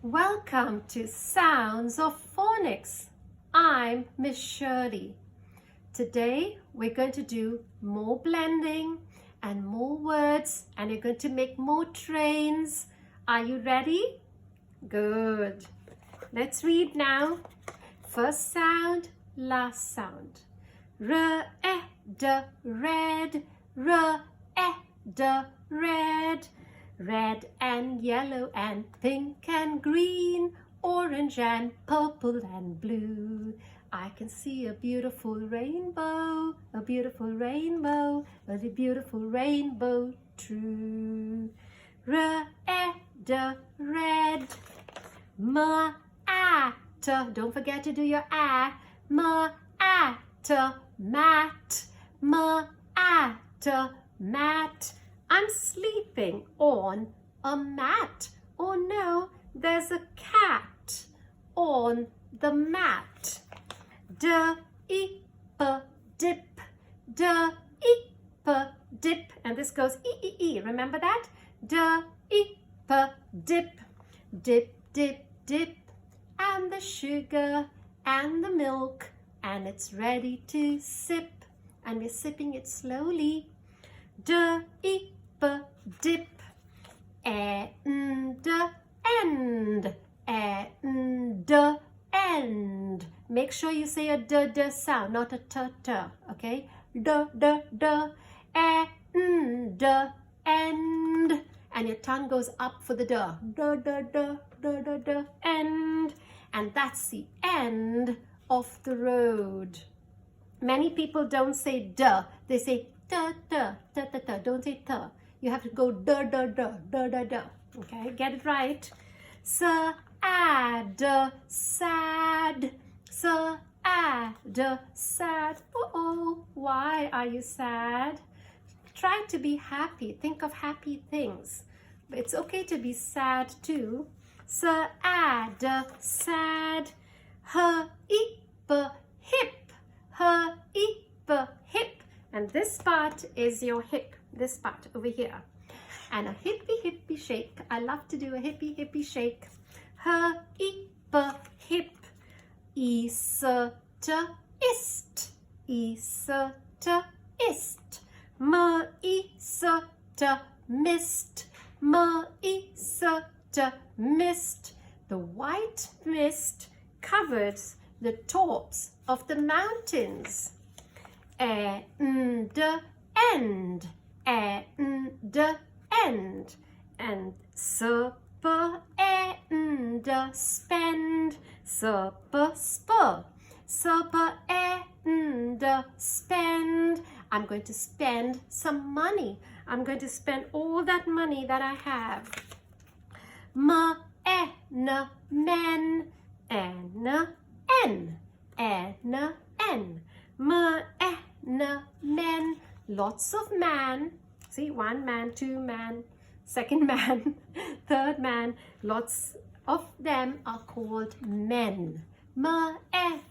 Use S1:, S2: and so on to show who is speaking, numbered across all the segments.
S1: Welcome to Sounds of Phonics. I'm Miss Shirley. Today we're going to do more blending and more words, and you're going to make more trains. Are you ready? Good. Let's read now. First sound, last sound. R, e, d, red. R, e, d, red. Red and yellow and pink and green, orange and purple and blue. I can see a beautiful rainbow, a beautiful rainbow, a beautiful rainbow true. R, e, d, red. M, a, t, don't forget to do your a. M, a, t, mat. M, a, t, mat. I'm sleeping on a mat. Oh no, there's a cat on the mat. D, I, p, dip. D, I, p, dip. And this goes E. Remember that? D, I, p, dip. Dip, dip, dip. And the sugar and the milk. And it's ready to sip. And we're sipping it slowly. D, I, p, dip. End, end. End, end. Make sure you say a d sound, not a t. Okay? D. End, end. And your tongue goes up for the d. End. And that's the end of the road. Many people don't say d. They say t. Don't say t. You have to go d. Okay, get it right. Sad, sad. Sad, sad. Oh, why are you sad? Try to be happy. Think of happy things. But it's okay to be sad too. Sad, sad. Hip. Hip. And this part is your hip. This part over here. And a hippie shake. I love to do a hippie shake. Hip. Ist. Ist. Mist. Mist. The white mist covers the tops of the mountains. End. End. And supper end, spend. Supper end, spend. I'm going to spend some money. I'm going to spend all that money that I have. Men. Men. Lots of man. See, one man, two man, second man, third man. Lots of them are called men. Men. Ent.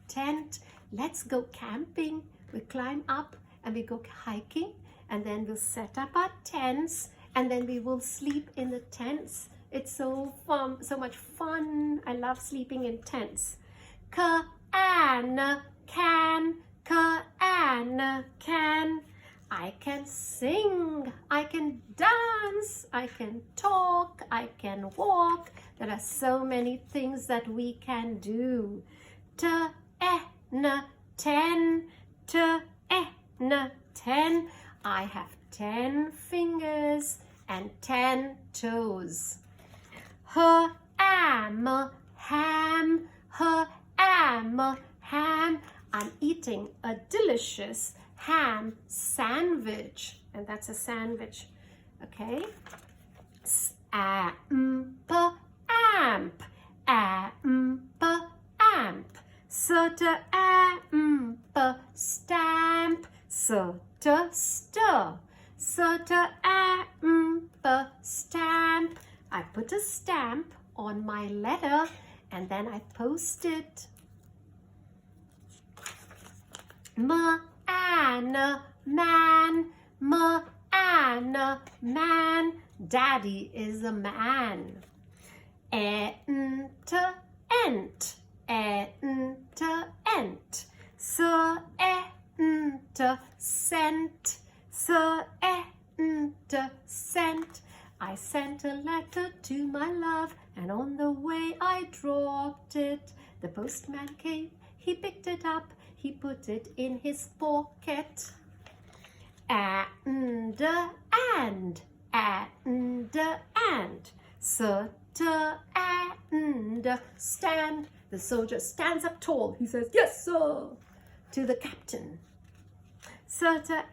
S1: Tent. Let's go camping. We climb up and we go hiking, and then we'll set up our tents, and then we will sleep in the tents. It's so fun, so much fun. I love sleeping in tents. Can. I can sing, I can dance, I can talk, I can walk. There are so many things that we can do. Ten. I have 10 fingers and 10 toes. Ham. I'm eating a delicious ham sandwich, and that's a sandwich. Okay. Amp. Stamp. Stir. Stamp. I put a stamp on my letter and then I post it. Man, man, man. Daddy is a man. Enter, ent, enter, ent. Enter, sent, enter, sent. I sent a letter to my love, and on the way I dropped it. The postman came, he picked it up, he put it in his pocket. And, stand. The soldier stands up tall. He says, "Yes, sir," to the captain. Stand.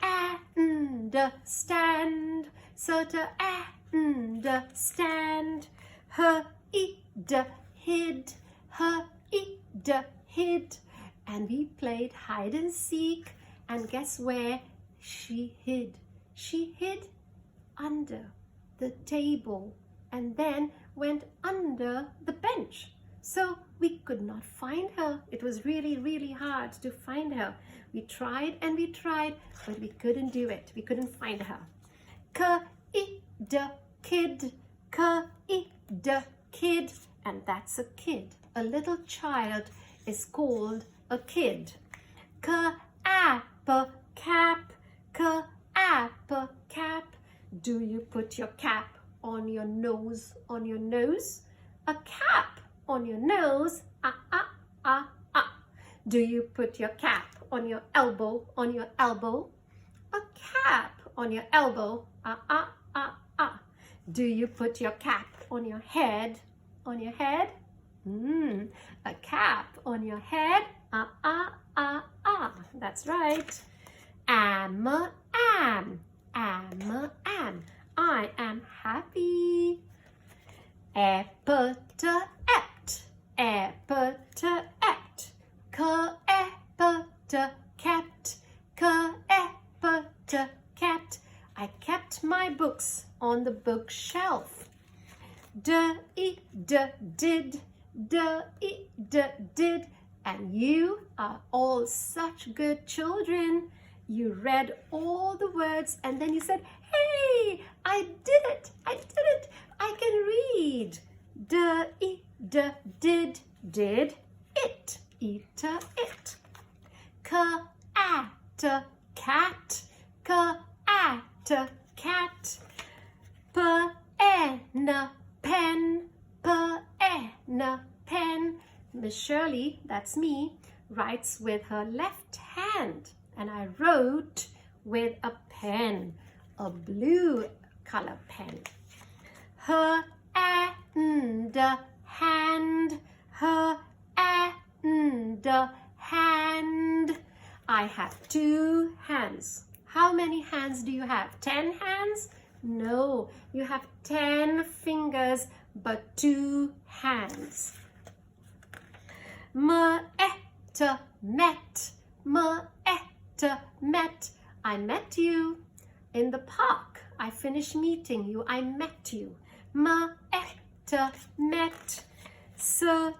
S1: Stand. Hid. And we played hide and seek. And guess where she hid? She hid under the table and then went under the bench. So we could not find her. It was really, really hard to find her. We tried and we tried, but we couldn't do it. We couldn't find her. Kid. Kid. And that's a kid. A little child is called a kid. Cap. Do you put your cap on your nose? On your nose? A cap on your nose? Do you put your cap on your elbow? On your elbow? A cap on your elbow? Do you put your cap on your head? On your head? A cap on your head? That's right. Am. I am happy. Epet. Kept. I kept my books on the bookshelf. Did. And you are all such good children. You read all the words and then you said, "Hey, I did it. I can read." Did it. Eater, it. Cat. Cat. Pen. Miss Shirley, that's me, writes with her left hand, and I wrote with a pen, a blue color pen. Her hand. I have 2 hands. How many hands do you have? 10 hands? No, you have 10 fingers, but 2 hands. Met. I met you in the park. I finished meeting you. I met you. Met. Step.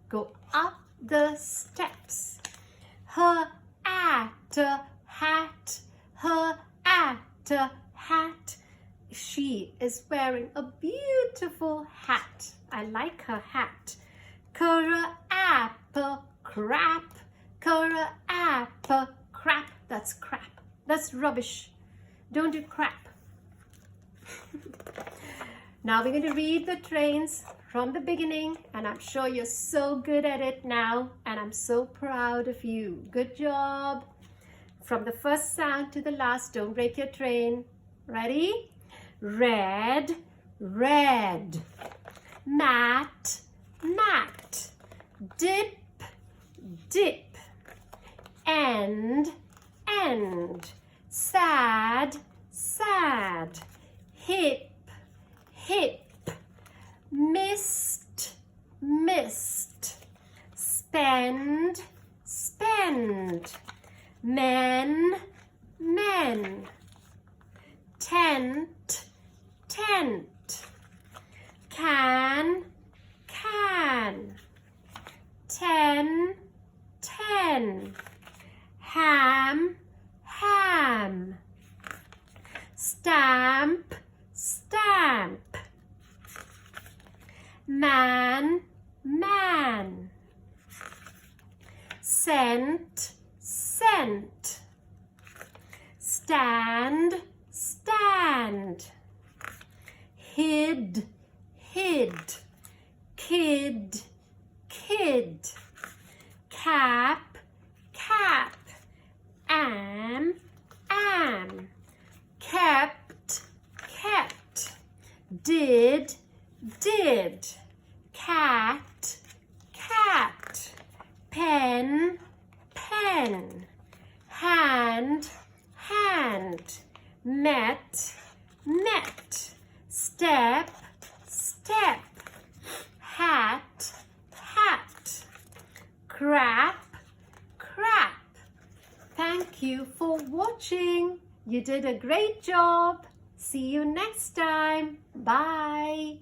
S1: Go up the steps. Her hat. She is wearing a beautiful hat. I like her hat. Crap. That's crap. That's rubbish. Don't do crap. Now we're going to read the trains from the beginning, and I'm sure you're so good at it now, and I'm so proud of you. Good job. From the first sound to the last, don't break your train. Ready? Red. Mat. Dip. End. Sad. Hip. Mist. Spend. Men. Tent. tent. Can, can. 10, 10. Ham, ham. Stamp, stamp. Man, man. Scent, scent. Stand, stand. Hid, hid. Kid, kid. Cap, cap. Am, am. Kept, kept. Did, did. Cat, cat. Pen, pen. Hand, hand. Met, met. Step, step. Hat, hat. Crap, crap. Thank you for watching. You did a great job. See you next time. Bye.